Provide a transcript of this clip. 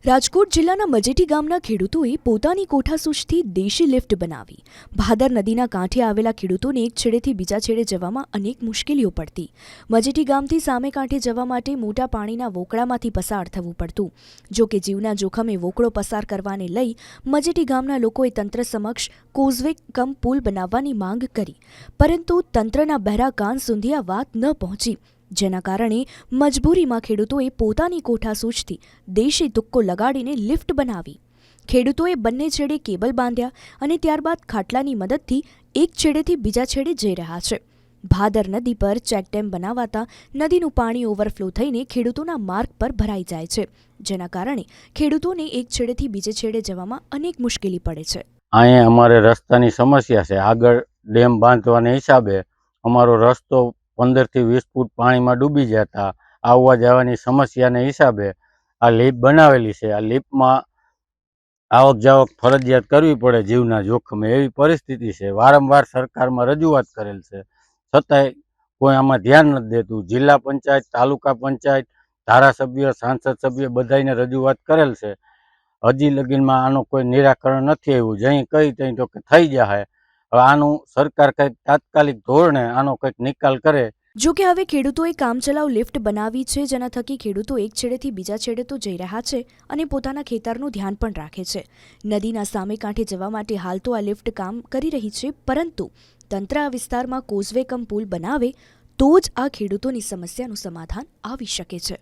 રાજકોટ જિલ્લાના મજેટી ગામના ખેડૂતોએ પોતાની કોઠાસૂઝથી દેશી લિફ્ટ બનાવી। ભાદર નદીના કાંઠે આવેલા ખેડૂતોને એક છેડેથી બીજા છેડે જવામાં અનેક મુશ્કેલીઓ પડતી। મજેટી ગામથી સામે કાંઠે જવા માટે મોટા પાણીના વોકળામાંથી પસાર થવું પડતું। જો કે જીવના જોખમે વોકળો પસાર કરવાને લઈ મજેટી ગામના લોકોએ તંત્ર સમક્ષ કોઝવે કમ પુલ બનાવવાની માંગ કરી, પરંતુ તંત્રના બહેરા કાન સુધી આ વાત ન પહોંચી, જેના કારણે મજબૂરીમાં ખેડૂતોએ પોતાની કોઠાસૂઝથી દેશી તુક્કો લગાડીને લિફ્ટ બનાવી। ખેડૂતોએ બંને છેડે કેબલ બાંધ્યા અને ત્યારબાદ ખાટલાની મદદથી એક છેડેથી બીજા છેડે જઈ રહ્યા છે। ભાદર નદી પર ચેકડેમ બનાવાતા નદીનું પાણી ઓવરફ્લો થઈને ખેડૂતોના માર્ગ પર ભરાઈ જાય છે, જેના કારણે ખેડૂતોને એક છેડેથી બીજે છેડે જવામાં અનેક મુશ્કેલી પડે છે। અહીંયા અમારે રસ્તાની સમસ્યા છે। આગળ ડેમ બાંધવાના હિસાબે અમારો રસ્તો 15 થી 20 ફૂટ પાણીમાં ડૂબી જતા આવવા જવાની સમસ્યાને હિસાબે આ લીપ બનાવેલી છે। આ લીપમાં આવક જાવક ફરજિયાત કરવી પડે જીવના જોખમે, એવી પરિસ્થિતિ છે। વારંવાર સરકારમાં રજૂઆત કરેલ છે, છતાંય કોઈ આમાં ધ્યાન નથી દેતું। જિલ્લા પંચાયત, તાલુકા પંચાયત, ધારાસભ્ય, સાંસદ સભ્ય બધાને રજૂઆત કરેલ છે, હજી લગીનમાં આનું કોઈ નિરાકરણ નથી આવ્યું। જઈ કહી ત્યાં તો કે થઈ જશે। હવે આનું સરકાર કંઈક તાત્કાલિક ધોરણે આનો કંઈક નિકાલ કરે। જો કે હવે ખેડૂતોએ કામચલાઉ લિફ્ટ બનાવી છે, જેના થકી ખેડૂતો એક છેડેથી બીજા છેડે તો જઈ રહ્યા છે અને પોતાના ખેતરનું ધ્યાન પણ રાખે છે। નદીના સામે કાંઠે જવા માટે હાલ તો આ લિફ્ટ કામ કરી રહી છે, પરંતુ તંત્ર આ વિસ્તારમાં કોઝવે કમ પુલ બનાવે તો જ આ ખેડૂતોની સમસ્યાનું સમાધાન આવી શકે છે।